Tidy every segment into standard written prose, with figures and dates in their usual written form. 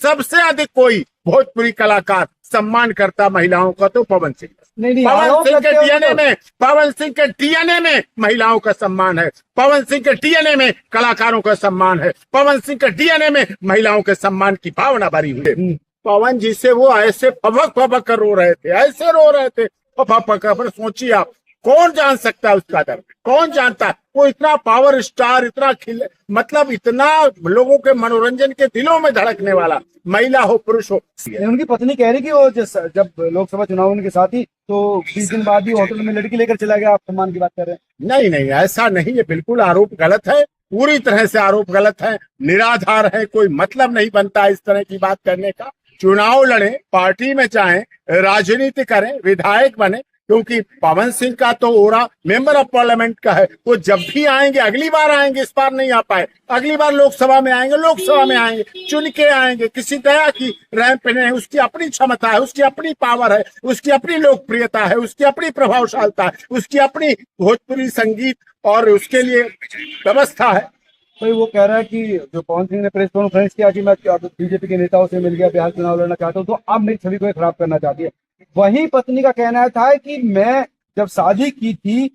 सबसे अधिक कोई भोजपुरी कलाकार सम्मान करता महिलाओं का तो पवन सिंह। नहीं, पवन सिंह के डीएनए में महिलाओं का सम्मान है। पवन सिंह के डीएनए में कलाकारों का सम्मान है। पवन सिंह के डीएनए में महिलाओं के सम्मान की भावना भरी हुई है। पवन जी से वो ऐसे फबक फबक कर रो रहे थे, ऐसे रो रहे थे फबक कर। सोचिए आप, कौन जान सकता है उसका दर्द, कौन जानता है? वो इतना पावर स्टार, इतना मतलब इतना लोगों के मनोरंजन के दिलों में धड़कने वाला, महिला हो पुरुष हो। उनकी पत्नी कह रही कि वो जब लोकसभा चुनाव उनके साथ ही तो 20 दिन बाद ही होटल में लड़की लेकर चला गया। आप सम्मान की बात कर रहे हैं? नहीं नहीं, ऐसा नहीं, ये बिल्कुल आरोप गलत है, पूरी तरह से आरोप गलत है, निराधार है। कोई मतलब नहीं बनता इस तरह की बात करने का। चुनाव लड़े, पार्टी में जाएं, राजनीति करें, विधायक बने, क्योंकि पवन सिंह का तो ओरा मेंबर ऑफ पार्लियामेंट का है। वो जब भी आएंगे, अगली बार आएंगे, इस बार नहीं आ पाए, अगली बार लोकसभा में आएंगे, लोकसभा में आएंगे, चुन के आएंगे, किसी दया की रैंप पे नहीं। उसकी अपनी क्षमता है, उसकी अपनी पावर है, उसकी अपनी लोकप्रियता है, उसकी अपनी प्रभावशालता है, उसकी अपनी भोजपुरी संगीत और उसके लिए व्यवस्था है। तो वो कह रहा है कि जो पवन सिंह ने प्रेस कॉन्फ्रेंस किया कि मैं बीजेपी के नेताओं से मिल गया, बिहार चुनाव लड़ना चाहता हूँ, तो अब मेरी छवि को खराब करना चाहती है। वही पत्नी का कहना था कि मैं जब शादी की थी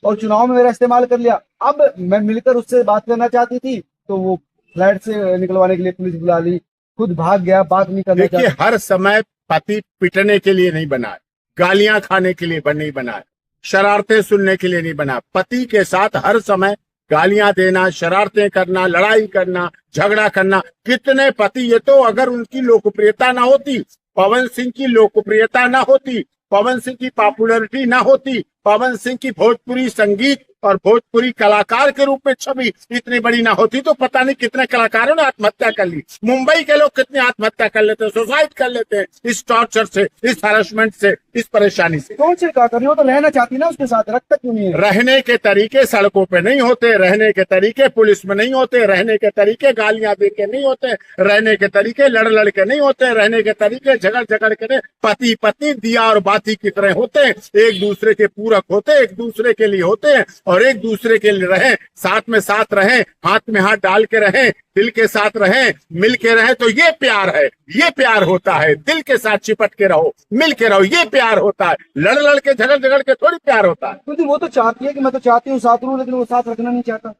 और चुनाव में मेरा इस्तेमाल कर लिया, अब मैं मिलकर उससे बात करना चाहती थी तो वो फ्लैट से निकलवाने के लिए पुलिस बुला ली, खुद भाग गया, बात नहीं करना देखिए, हर समय पति पिटने के लिए नहीं बना है, गालियां खाने के लिए नहीं बना है, शरारतें सुनने के लिए नहीं बना। पति के साथ हर समय गालियां देना, शरारतें करना, लड़ाई करना, झगड़ा करना। कितने पति, ये तो अगर उनकी लोकप्रियता ना होती, पवन सिंह की लोकप्रियता ना होती, पवन सिंह की पॉपुलैरिटी ना होती, पवन सिंह की भोजपुरी संगीत और भोजपुरी कलाकार के रूप में छवि इतनी बड़ी ना होती, तो पता नहीं कितने कलाकारों ने आत्महत्या कर ली। मुंबई के लोग कितने आत्महत्या कर लेते हैं, सुसाइड कर लेते हैं, इस टॉर्चर से, इस हरासमेंट से, इस परेशानी से। कौन सी क्या करिए, वो तो रहना चाहती ना उसके साथ, रखता क्यों नहीं है? रहने के तरीके सड़कों पे नहीं होते, रहने के तरीके पुलिस में नहीं होते, रहने के तरीके गालियां दे के नहीं होते, रहने के तरीके लड़ के नहीं होते, रहने के तरीके झगड़ के नहीं। पति पत्नी दिया और बाती की तरह होते हैं, एक दूसरे के पूरक होते, एक दूसरे के लिए होते हैं और एक दूसरे के लिए रहें, साथ में साथ रहें, हाथ में हाथ डाल के रहें, दिल के साथ रहें, मिल के रहें, तो ये प्यार है, ये प्यार होता है। दिल के साथ चिपट के रहो, मिल के रहो, ये प्यार होता है। लड़ के झगड़ के थोड़ी प्यार होता है। क्योंकि वो तो चाहती है कि मैं तो चाहती हूँ साथ रहूं, लेकिन वो साथ रखना नहीं चाहता।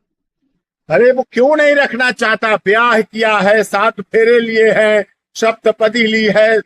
अरे वो क्यों नहीं रखना चाहता? ब्याह किया है, 7 फेरे लिए हैं, सप्तपदी ली है,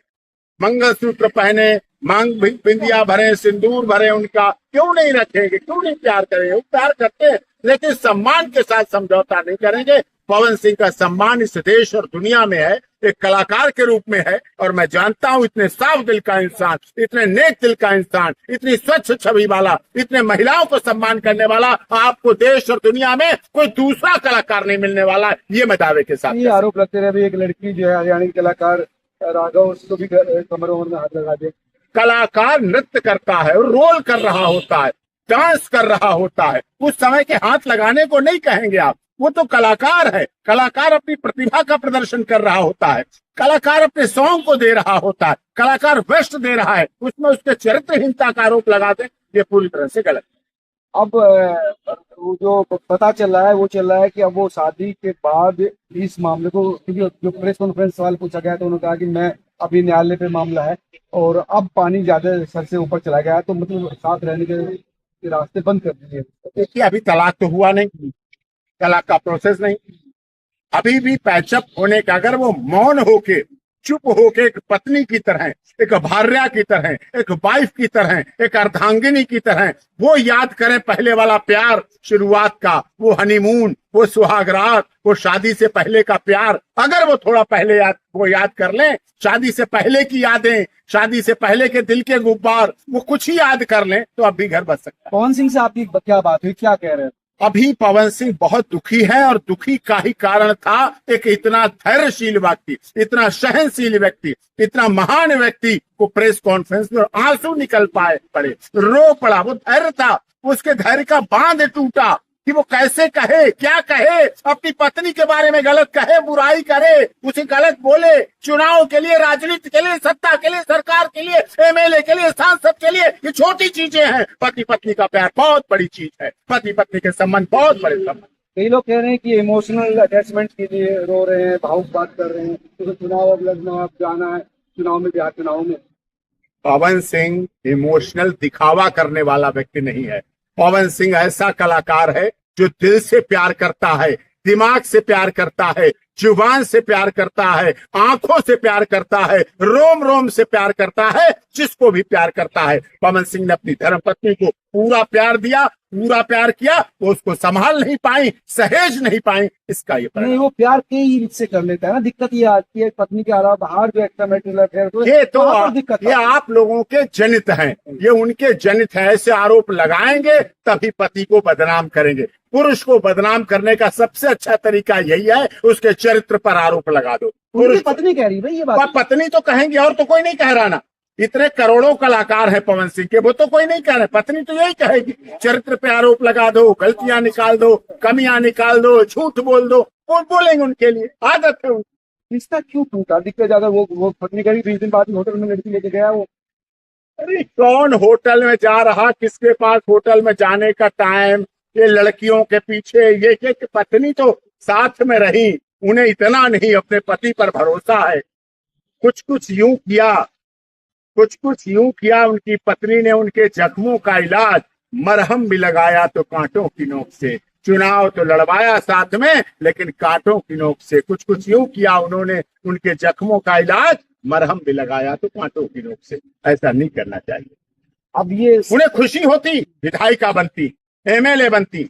मंगलसूत्र पहने, मांग बिंदिया भरे, सिंदूर भरे, उनका क्यों नहीं रखेंगे? क्यों नहीं प्यार करेंगे? वो प्यार करते हैं, लेकिन सम्मान के साथ समझौता नहीं करेंगे। पवन सिंह का सम्मान इस देश और दुनिया में है, एक कलाकार के रूप में है, और मैं जानता हूं इतने साफ दिल का इंसान, इतने नेक दिल का इंसान, इतनी स्वच्छ छवि वाला, इतने महिलाओं को सम्मान करने वाला आपको देश और दुनिया में कोई दूसरा कलाकार नहीं मिलने वाला, ये मैं दावे के साथ। ये आरोप लगते रहे एक लड़की जो है हरियाणा की कलाकार राघव, उसको भी कमर में हाथ लगा दे। कलाकार नृत्य करता है, रोल कर रहा होता है, डांस कर रहा होता है, उस समय के हाथ लगाने को नहीं कहेंगे आप। वो तो कलाकार है, कलाकार अपनी प्रतिभा का प्रदर्शन कर रहा होता है, कलाकार अपने सॉन्ग को दे रहा होता है, कलाकार बेस्ट दे रहा है, उसमें उसके चरित्रहीनता का आरोप लगा दे, ये पूरी तरह से गलत है। अब वो जो पता चल रहा है वो चल रहा है कि अब वो शादी के बाद इस मामले को, क्योंकि जो प्रेस कॉन्फ्रेंस सवाल पूछा गया तो उन्होंने कहा कि मैं अभी न्यायालय पे मामला है और अब पानी ज्यादा सर से ऊपर चला गया है, तो मतलब साथ रहने के रास्ते बंद कर दीजिए। देखिए, अभी तलाक तो हुआ नहीं, तलाक का प्रोसेस नहीं, अभी भी पैचअप होने का, अगर वो मौन होके, चुप होके, एक पत्नी की तरह, एक भार्या की तरह, एक वाइफ की तरह, एक अर्धांगिनी की तरह वो याद करें पहले वाला प्यार, शुरुआत का वो हनीमून, वो सुहागरात, वो शादी से पहले का प्यार, अगर वो थोड़ा पहले याद कर लें, शादी से पहले की यादें, शादी से पहले के दिल के गुब्बार, वो कुछ ही याद कर लें, तो अब भी घर बच सकता है। पवन सिंह से आपकी क्या बात हुई, क्या कह रहे हैं? अभी पवन सिंह बहुत दुखी है, और दुखी का ही कारण था एक इतना धैर्यशील व्यक्ति, इतना सहनशील व्यक्ति, इतना महान व्यक्ति को प्रेस कॉन्फ्रेंस में आंसू निकल पड़े, रो पड़ा। वो धैर्य था, उसके धैर्य का बांध टूटा कि वो कैसे कहे, क्या कहे, अपनी पत्नी के बारे में गलत कहे, बुराई करे, उसे गलत बोले, चुनाव के लिए, राजनीति के लिए, सत्ता के लिए, सरकार के लिए, एमएलए के लिए, सांसद के लिए, ये छोटी चीजें हैं। पति पत्नी का प्यार बहुत बड़ी चीज है, पति पत्नी के संबंध बहुत बड़े संबंध। कई लोग कह रहे हैं कि इमोशनल अटैचमेंट के लिए रो रहे हैं, भावुक बात कर रहे हैं, तो चुनाव अब लड़ना, अब जाना है चुनाव में, बिहार चुनाव में। पवन सिंह इमोशनल दिखावा करने वाला व्यक्ति नहीं है। पवन सिंह ऐसा कलाकार है जो दिल से प्यार करता है, दिमाग से प्यार करता है, जुबान से प्यार करता है, आंखों से प्यार करता है, रोम रोम से प्यार करता है, जिसको भी प्यार करता है। पवन सिंह ने अपनी धर्मपत्नी को पूरा प्यार दिया, पूरा प्यार किया, वो उसको संभाल नहीं पाई, सहेज नहीं पाई, इसका ये नहीं, परिणाम। वो प्यार कई से कर लेता है ना। दिक्कत ये आती है पत्नी के अलावा बाहर जो एक्स्ट्रा मैरिटल अफेयर, ये तो वहाँ पर दिक्कत ये आप लोगों के जनित हैं, ये उनके जनित है। ऐसे आरोप लगाएंगे तभी पति को बदनाम करेंगे। पुरुष को बदनाम करने का सबसे अच्छा तरीका यही है, उसके चरित्र पर आरोप लगा दो। उनकी पुरुष पत्नी कह रही है भाई ये बात। पत्नी तो कहेंगे, और तो कोई नहीं कह रहा ना। इतने करोड़ों कलाकार हैं पवन सिंह के, वो तो कोई नहीं कह रहे। पत्नी तो यही कहेगी, चरित्र पे आरोप लगा दो, गलतियां निकाल दो, कमियां निकाल दो, झूठ बोल दो, वो बोलेंगे, उनके लिए आदत है उनकी। रिश्ता क्यों टूटा? दिक्कत ज्यादा वो पत्नी करी 20 दिन बाद होटल में लड़की लेके गया वो। अरे कौन होटल में जा रहा, किसके पास होटल में जाने का टाइम, ये लड़कियों के पीछे। ये पत्नी तो साथ में रही, उन्हें इतना नहीं अपने पति पर भरोसा है। कुछ कुछ यूं किया उनकी पत्नी ने। उनके जख्मों का इलाज, मरहम भी लगाया तो कांटों की नोक से। चुनाव तो लड़वाया साथ में, लेकिन कांटों की नोक से। कुछ यूं किया उन्होंने, उनके जख्मों का इलाज, मरहम भी लगाया तो कांटों की नोक से। ऐसा नहीं करना चाहिए। अब ये उन्हें खुशी होती, विधायिका बनती, एमएलए बनती,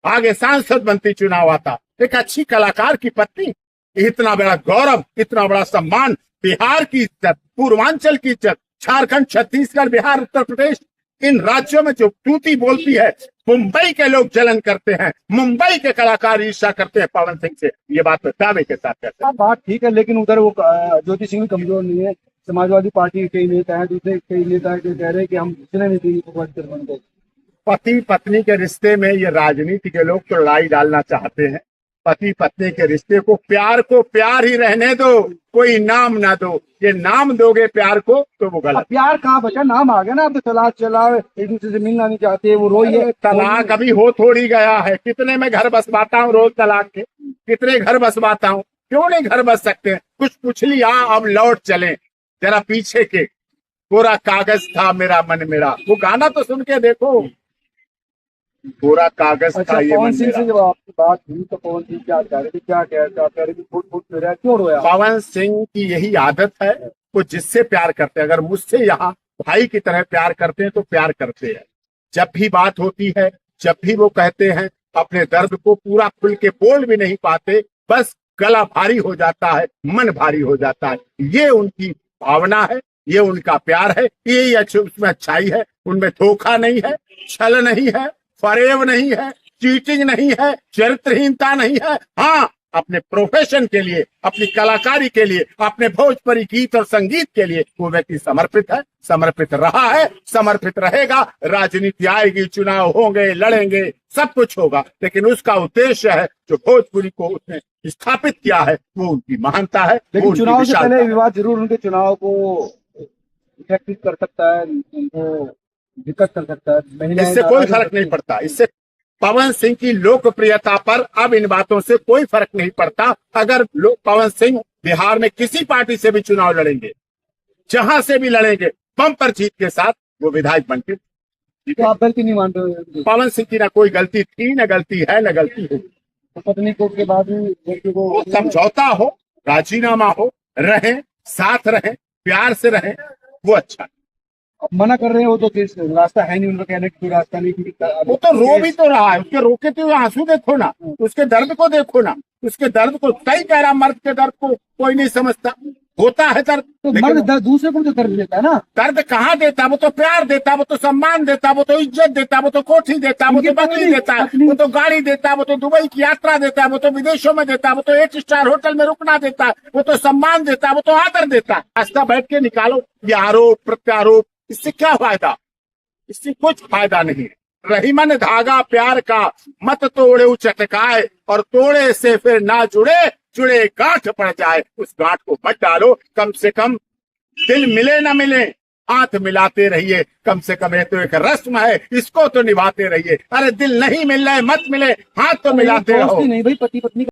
आगे सांसद बनती, चुनाव आता। एक अच्छी कलाकार की पत्नी, इतना बड़ा गौरव, इतना बड़ा सम्मान, बिहार की इज्जत, पूर्वांचल की इज्जत, झारखंड, छत्तीसगढ़, बिहार, उत्तर प्रदेश, इन राज्यों में जो तूती बोलती है, मुंबई के लोग जलन करते हैं, मुंबई के कलाकार ईर्ष्या करते हैं पवन सिंह से। ये बात तो दावे के साथ कहते हैं। बात ठीक है, लेकिन उधर वो ज्योति सिंह भी कमजोर नहीं है। समाजवादी पार्टी के कई नेता हैं, दूसरे कई नेता हैं जो कह रहे हैं कि हम इतने नहीं देंगे। पति पत्नी के रिश्ते में ये राजनीति के लोग तो लड़ाई डालना चाहते हैं। पति पत्नी के रिश्ते को प्यार ही रहने दो, कोई नाम ना दो। ये नाम दोगे प्यार को तो वो गलत। प्यार कहाँ बचा? नाम आ गया ना। अब तो तलाक चला, एक दूसरे से मिलना नहीं चाहते, वो रोई है। तलाक अभी हो थोड़ी गया है। कितने में घर बसवाता हूँ रोज तलाक के, कितने घर बसवाता हूँ। क्यों नहीं घर बस सकते? कुछ पूछ लिया, अब लौट चले जरा पीछे के। पूरा कागज था मेरा मन मेरा, वो गाना तो सुन के देखो। पूरा कागज अच्छा, था ये पवन मन सिंह से मेरा। जब आपकी बात हुई तो पवन सिंह क्या कह रहे थे, क्या कह रहे थे? फुट फुट फिर क्यों रोया? पवन सिंह की यही आदत है, वो जिससे प्यार करते हैं। अगर मुझसे यहाँ भाई की तरह प्यार करते हैं तो प्यार करते हैं। जब भी बात होती है, जब भी वो कहते हैं, अपने दर्द को पूरा खुल के बोल भी नहीं पाते, बस गला भारी हो जाता है, मन भारी हो जाता है। ये उनकी भावना है, ये उनका प्यार है, ये उसमें अच्छाई है। उनमें धोखा नहीं है, छल नहीं है, फरेब नहीं है, चीटिंग नहीं है, चरित्रहीनता नहीं है। हाँ, अपने प्रोफेशन के लिए, अपनी कलाकारी के लिए, अपने भोजपुरी गीत और संगीत के लिए वो व्यक्ति समर्पित है, समर्पित रहा है, समर्पित रहेगा। राजनीति आएगी, चुनाव होंगे, लड़ेंगे, सब कुछ होगा, लेकिन उसका उद्देश्य है जो भोजपुरी को उसने स्थापित किया है, वो उनकी महानता है। लेकिन चुनाव से पहले विवाद जरूर उनके चुनाव को इफेक्टिव कर सकता है, उनको दिक्कत कर सकता है। इससे कोई फर्क नहीं पड़ता। इससे पवन सिंह की लोकप्रियता पर अब इन बातों से कोई फर्क नहीं पड़ता। अगर पवन सिंह बिहार में किसी पार्टी से भी चुनाव लड़ेंगे, जहां से भी लड़ेंगे, बम्पर जीत के साथ वो विधायक बनते। तो आप गलती नहीं मान रहे? पवन सिंह की ना कोई गलती थी, ना गलती है, ना गलती होगी। तो पत्नी को के बाद भी वो समझौता हो, राजीनामा हो, रहें, साथ रहें, प्यार से रहें, वो अच्छा। अब मना कर रहे हो तो किस रास्ता है नहीं उनका कहने की, कोई रास्ता नहीं। वो तो रो भी तो रहा है, उसके रोके हुए आंसू देखो ना, उसके दर्द को देखो ना, उसके दर्द को। कई कह रहा मर्द के दर्द को कोई नहीं समझता, होता है दर्द। तो मर्द दूसरे को तो दर्द देता है ना। दर्द कहाँ देता? वो तो प्यार देता, वो तो सम्मान देता, वो तो इज्जत देता, वो तो कोठी देता, वो तो बंगली देता, वो तो गाड़ी देता, वो तो दुबई की यात्रा देता, वो तो विदेशों में देता, वो तो 8 स्टार होटल में रुकना देता, वो तो सम्मान देता, वो तो आदर देता। रास्ता बैठ के निकालो। ये आरोप प्रत्यारोप, इससे क्या फायदा? इससे कुछ फायदा नहीं है। रहीमन धागा प्यार का मत तोड़े चटकाए, और तोड़े से फिर ना जुड़े, जुड़े गांठ पड़ जाए। उस गांठ को मत डालो। कम से कम दिल मिले ना मिले, हाथ मिलाते रहिए, कम से कम ये तो एक रस्म है, इसको तो निभाते रहिए। अरे दिल नहीं मिल रहा है, मत मिले, हाथ तो मिलाते रहो। नहीं भाई, पति पत्नी